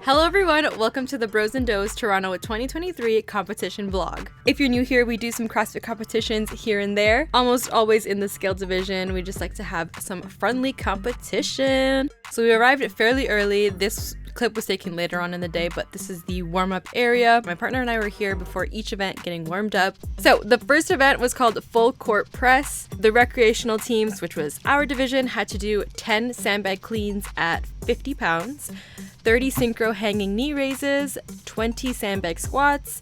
Hello everyone, welcome to the Bros and Does Toronto 2023 competition vlog. If you're new here, we do some CrossFit competitions here and there, almost always in the scale division. We just like to have some friendly competition. So we arrived fairly early. This clip was taken later on in the day, but this is the warm-up area. My partner and I were here before each event getting warmed up. So the first event was called Full Court Press. The recreational teams, which was our division, had to do 10 sandbag cleans at 50 pounds, 30 synchro hanging knee raises, 20 sandbag squats,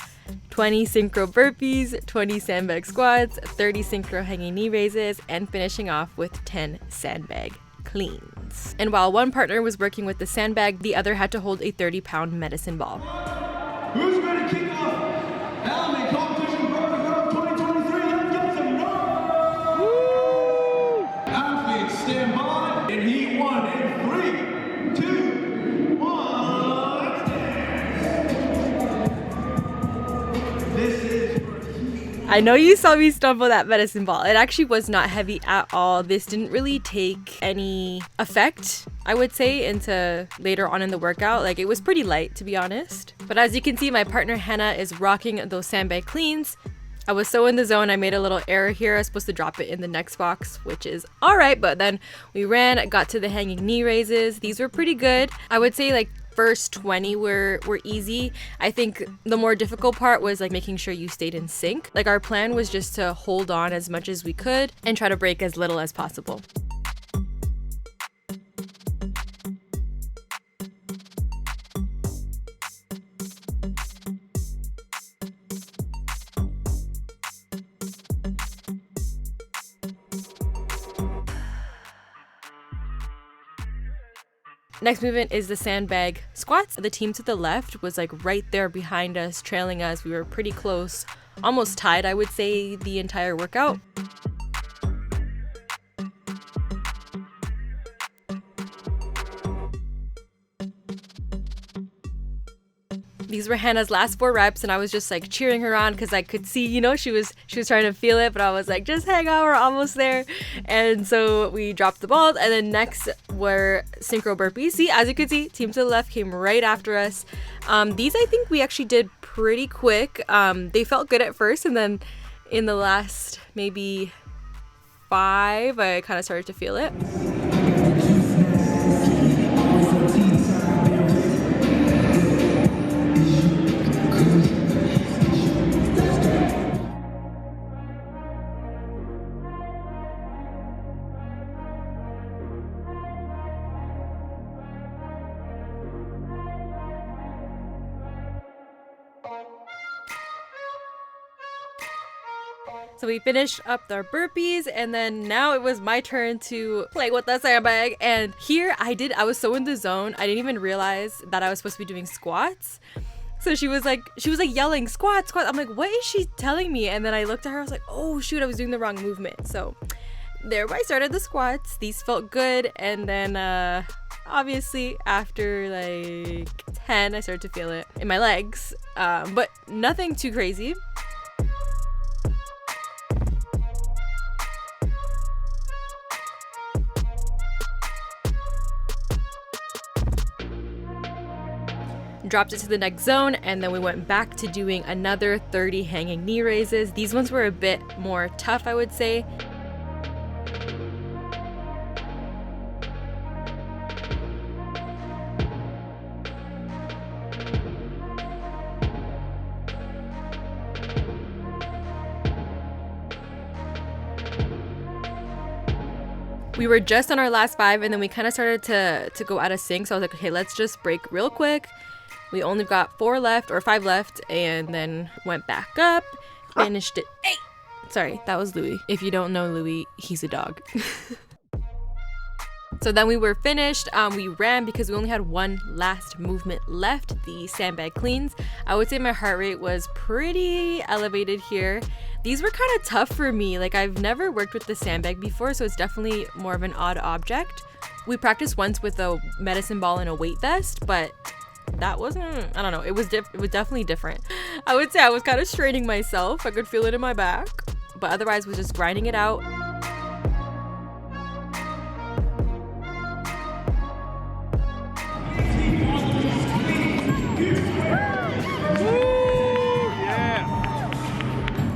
20 synchro burpees, 20 sandbag squats, 30 synchro hanging knee raises, and finishing off with 10 sandbag cleans. And while one partner was working with the sandbag, the other had to hold a 30-pound medicine ball. Who's ready to kick off Element Competition Protocol 2023? Let's get some noise! Woo! Athletes stand by in Heat 1 in 3, 2, 1. This is... I know you saw me stumble that medicine ball. It actually was not heavy at all. This didn't really take any effect, I would say, into later on in the workout. Like, it was pretty light, to be honest. But as you can see, my partner Hannah is rocking those sandbag cleans. I was so in the zone, I made a little error here. I was supposed to drop it in the next box, which is all right. But then we ran, got to the hanging knee raises. These were pretty good. I would say like first 20 were easy. I think the more difficult part was like making sure you stayed in sync. Like, our plan was just to hold on as much as we could and try to break as little as possible. Next movement is the sandbag squats. The team to the left was like right there behind us, trailing us. We were pretty close, almost tied, I would say, the entire workout. These were Hannah's last 4 reps, and I was just like cheering her on because I could see, you know, she was trying to feel it, but I was like, just hang on, we're almost there. And so we dropped the balls, and then next were synchro burpees. See, as you can see, team to the left came right after us. These I think we actually did pretty quick. They felt good at first, and then in the last maybe 5, I kind of started to feel it. So we finished up our burpees, and then now it was my turn to play with the sandbag. And here I was so in the zone, I didn't even realize that I was supposed to be doing squats. So she was like yelling, squat, squat. I'm like, what is she telling me? And then I looked at her, I was like, oh shoot, I was doing the wrong movement. So there I started the squats. These felt good. And then obviously after like 10, I started to feel it in my legs, but nothing too crazy. Dropped it to the next zone, and then we went back to doing another 30 hanging knee raises. These ones were a bit more tough, I would say. We were just on our last 5, and then we kind of started to go out of sync. So I was like, okay, let's just break real quick. We only got 4 left or 5 left, and then went back up, finished it. Hey! Sorry, that was Louis. If you don't know Louis, he's a dog. So then we were finished. We ran because we only had one last movement left, the sandbag cleans. I would say my heart rate was pretty elevated here. These were kind of tough for me. Like, I've never worked with the sandbag before, so it's definitely more of an odd object. We practiced once with a medicine ball and a weight vest, but that wasn't, I don't know, it was definitely different. I would say I was kind of straining myself. I could feel it in my back, but otherwise was just grinding it out.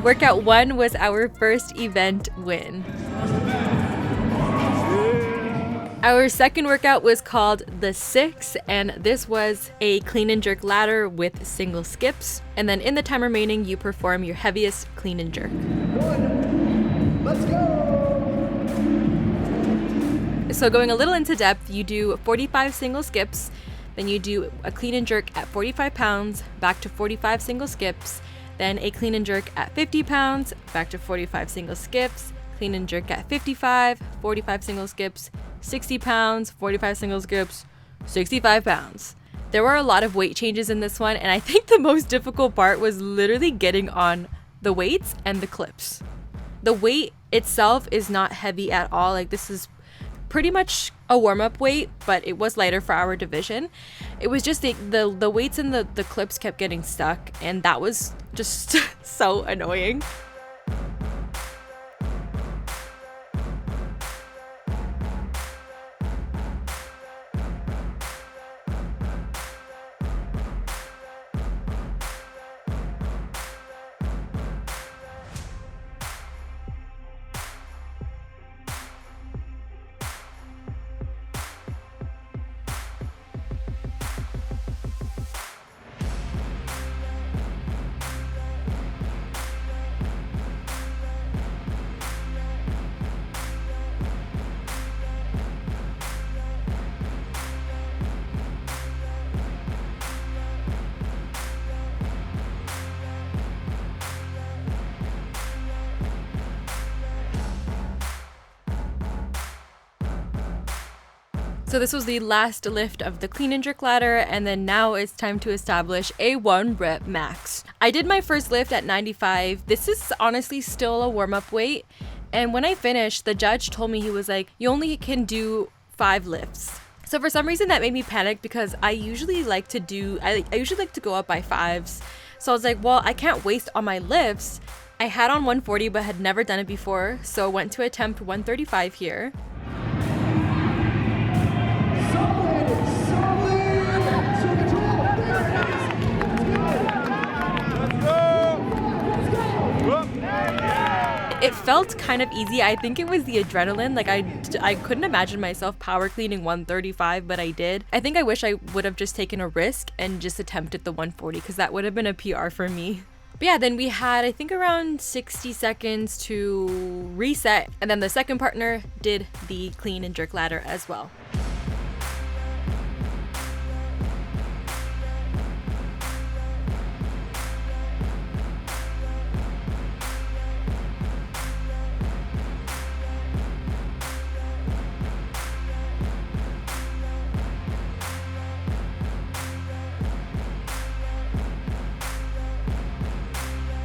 Workout 1 was our first event win. Our second workout was called the 6, and this was a clean and jerk ladder with single skips. And then in the time remaining, you perform your heaviest clean and jerk. 1, let's go! So going a little into depth, you do 45 single skips, then you do a clean and jerk at 45 pounds, back to 45 single skips, then a clean and jerk at 50 pounds, back to 45 single skips, clean and jerk at 55, 45 single skips, 60 pounds, 45 single skips, 65 pounds. There were a lot of weight changes in this one, and I think the most difficult part was literally getting on the weights and the clips. The weight itself is not heavy at all. Like, this is pretty much a warm-up weight, but it was lighter for our division. It was just the weights and the clips kept getting stuck, and that was just so annoying. So this was the last lift of the clean and jerk ladder, and then now it's time to establish a 1 rep max. I did my first lift at 95. This is honestly still a warm-up weight, and when I finished, the judge told me, he was like, you only can do 5 lifts. So for some reason that made me panic, because I usually like to go up by 5s. So I was like, well, I can't waste all my lifts. I had on 140 but had never done it before, so went to attempt 135 here. It felt kind of easy. I think it was the adrenaline. Like, I couldn't imagine myself power cleaning 135, but I did. I think I wish I would have just taken a risk and just attempted the 140, because that would have been a PR for me. But yeah, then we had, I think, around 60 seconds to reset, and then the second partner did the clean and jerk ladder as well.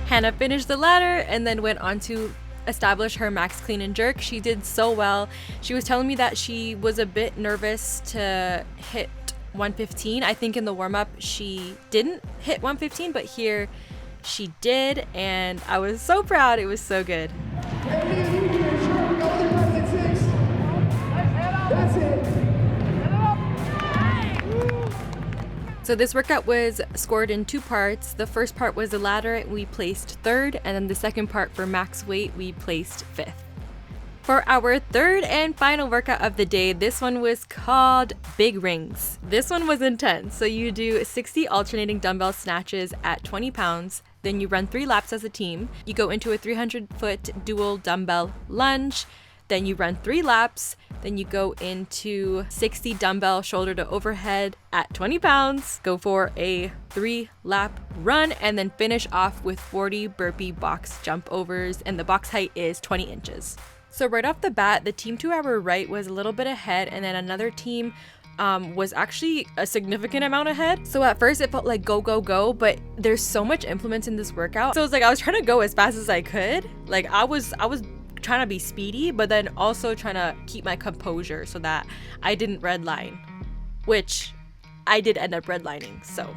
Hannah finished the ladder and then went on to establish her max clean and jerk. She did so well. She was telling me that she was a bit nervous to hit 115. I think in the warm-up she didn't hit 115, but here she did, and I was so proud. It was so good. That's it. So this workout was scored in 2 parts. The first part was the ladder, we placed 3rd, and then the second part for max weight, we placed 5th. For our third and final workout of the day, this one was called Big Rings. This one was intense. So you do 60 alternating dumbbell snatches at 20 pounds, then you run 3 laps as a team. You go into a 300-foot dual dumbbell lunge, then you run 3 laps, then you go into 60 dumbbell shoulder to overhead at 20 pounds, go for a 3-lap run, and then finish off with 40 burpee box jump overs, and the box height is 20 inches. So right off the bat, the team to our right was a little bit ahead, and then another team was actually a significant amount ahead. So at first it felt like go, go, go, but there's so much implements in this workout. So it's like I was trying to go as fast as I could. Like I was trying to be speedy, but then also trying to keep my composure so that I didn't redline, which I did end up redlining, so.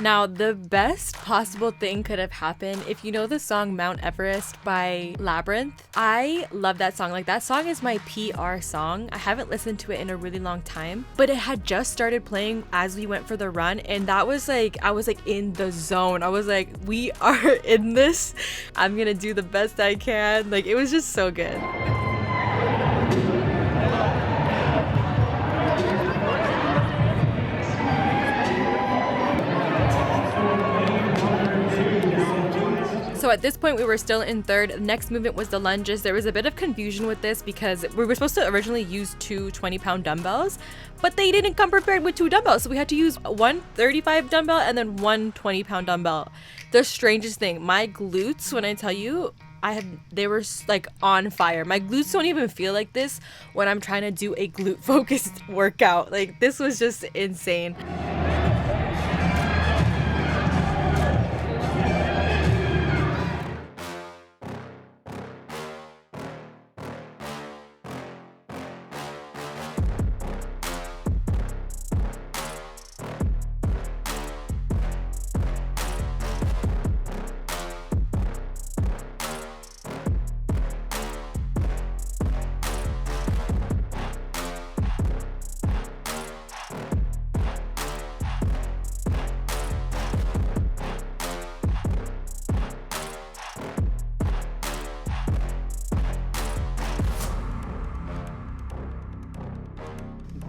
Now, the best possible thing could have happened, if you know the song Mount Everest by Labyrinth, I love that song. Like, that song is my PR song. I haven't listened to it in a really long time, but it had just started playing as we went for the run, and that was like, I was like in the zone. I was like, we are in this. I'm gonna do the best I can. Like, it was just so good. So at this point, we were still in third. The next movement was the lunges. There was a bit of confusion with this because we were supposed to originally use two 20-pound dumbbells, but they didn't come prepared with two dumbbells. So we had to use one 35 dumbbell and then one 20-pound dumbbell. The strangest thing, my glutes, when I tell you, they were like on fire. My glutes don't even feel like this when I'm trying to do a glute focused workout. Like, this was just insane.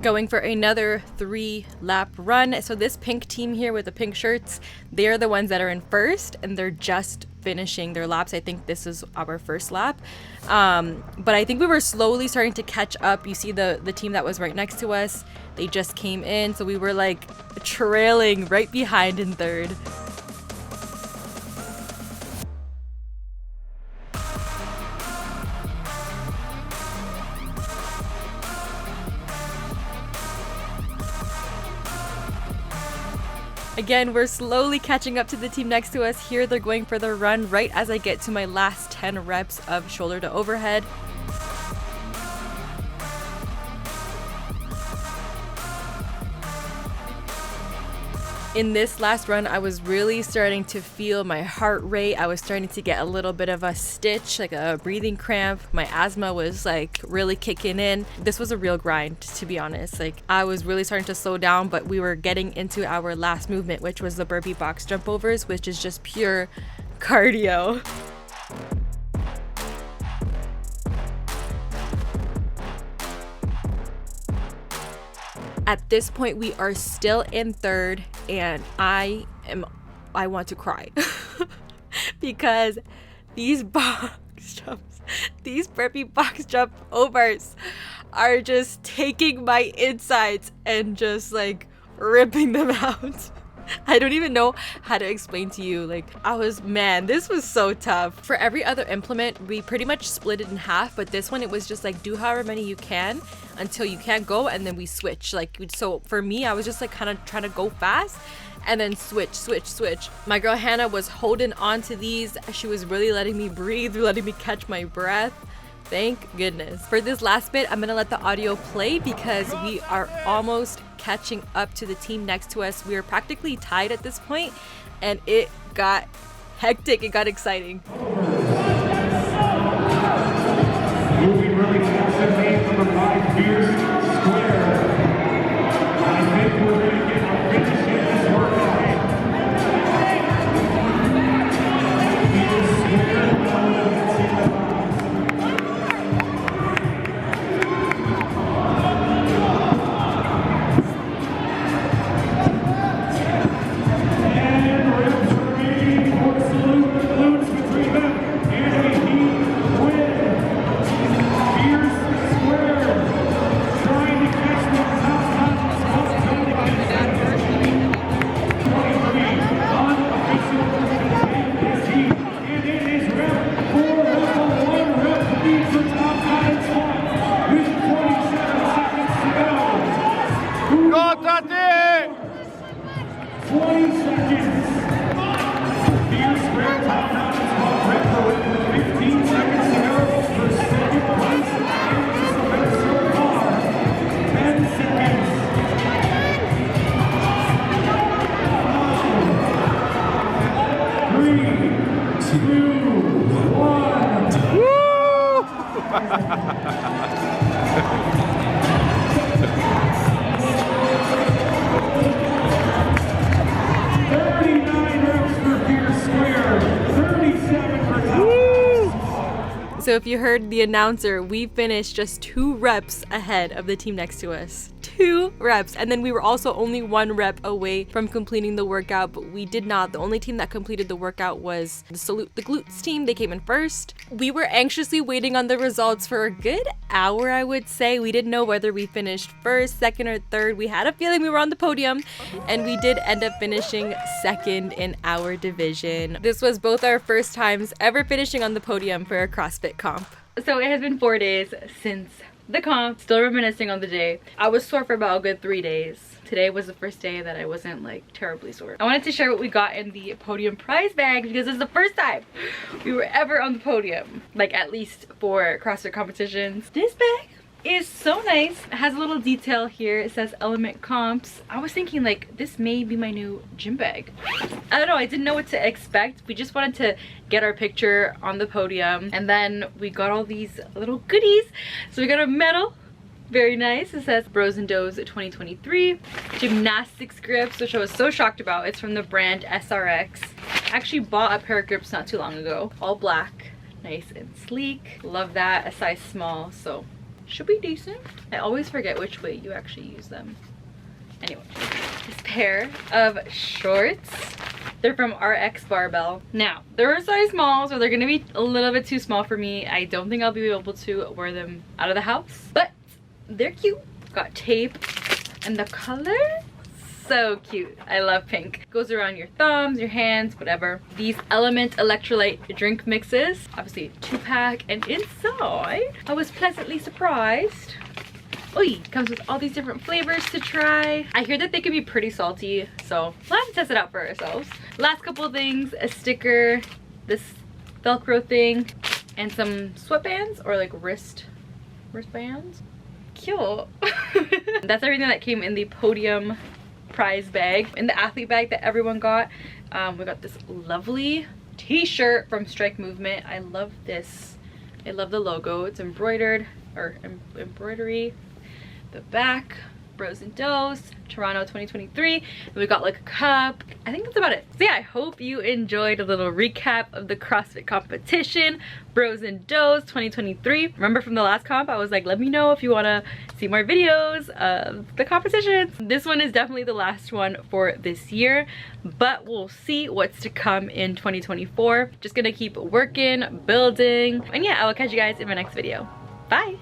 Going for another 3-lap run. So this pink team here with the pink shirts, they're the ones that are in first, and they're just finishing their laps. I think this is our first lap, but I think we were slowly starting to catch up. You see the team that was right next to us, they just came in, so we were like trailing right behind in third. Again, we're slowly catching up to the team next to us. Here they're going for the run right as I get to my last 10 reps of shoulder to overhead. In this last run, I was really starting to feel my heart rate. I was starting to get a little bit of a stitch, like a breathing cramp. My asthma was like really kicking in. This was a real grind, to be honest. Like, I was really starting to slow down, but we were getting into our last movement, which was the burpee box jump overs, which is just pure cardio. At this point, we are still in third, and I want to cry because these box jumps, these burpee box jump overs are just taking my insides and just like ripping them out. I don't even know how to explain to you. Like, man, this was so tough. For every other implement, we pretty much split it in half, but this one, it was just like, do however many you can until you can't go, and then we switch. Like, so for me, I was just like kind of trying to go fast and then switch. My girl Hannah was holding on to these. She was really letting me breathe, letting me catch my breath. Thank goodness. For this last bit, I'm gonna let the audio play because we are almost catching up to the team next to us. We are practically tied at this point, and it got hectic. It got exciting. Moving really fast and made from the 5 years square. I think we're going to get a finish in this workout. And ribs remaining for salute the glutes between them. So if you heard the announcer, we finished just 2 reps ahead of the team next to us. 2 reps. And then we were also only 1 rep away from completing the workout, but we did not. The only team that completed the workout was the glutes team. They came in first. We were anxiously waiting on the results for a good hour, I would say. We didn't know whether we finished first, second, or third. We had a feeling we were on the podium, and we did end up finishing second in our division. This was both our first times ever finishing on the podium for a CrossFit comp. So it has been 4 days since the comp. Still reminiscing on the day. I was sore for about a good 3 days. Today was the first day that I wasn't like terribly sore. I wanted to share what we got in the Podium Prize bag because it's the first time we were ever on the podium, like at least for CrossFit competitions. This bag is so nice. It has a little detail here. It says Element Comps. I was thinking like this may be my new gym bag. I don't know, I didn't know what to expect. We just wanted to get our picture on the podium, and then we got all these little goodies. So we got a medal. Very nice. It says Bros and Does 2023. Gymnastics grips, which I was so shocked about. It's from the brand SRX. I actually bought a pair of grips not too long ago. All black, nice and sleek. Love that. A size small, so should be decent. I always forget which way you actually use them. Anyway, this pair of shorts. They're from RX Barbell. Now, they're a size small, so they're gonna be a little bit too small for me. I don't think I'll be able to wear them out of the house, but they're cute. Got tape, and the color, so cute. I love pink. Goes around your thumbs, your hands, whatever. These Element electrolyte drink mixes, obviously 2-pack, and inside I was pleasantly surprised. Oy, comes with all these different flavors to try. I hear that they can be pretty salty, so we'll have to test it out for ourselves. Last couple of things, a sticker, this Velcro thing, and some sweatbands or like wristbands. Cute. That's everything that came in the Podium Prize bag. In the athlete bag that everyone got, we got this lovely t-shirt from Strike Movement. I love this. I love the logo. It's embroidered, or embroidery. The back, Bros and Does, Toronto 2023. And we got like a cup. I think that's about it. So yeah, I hope you enjoyed a little recap of the CrossFit competition, Bros and Does 2023. Remember from the last comp, I was like, let me know if you want to see more videos of the competitions. This one is definitely the last one for this year, but we'll see what's to come in 2024. Just gonna keep working, building, and yeah, I will catch you guys in my next video. Bye.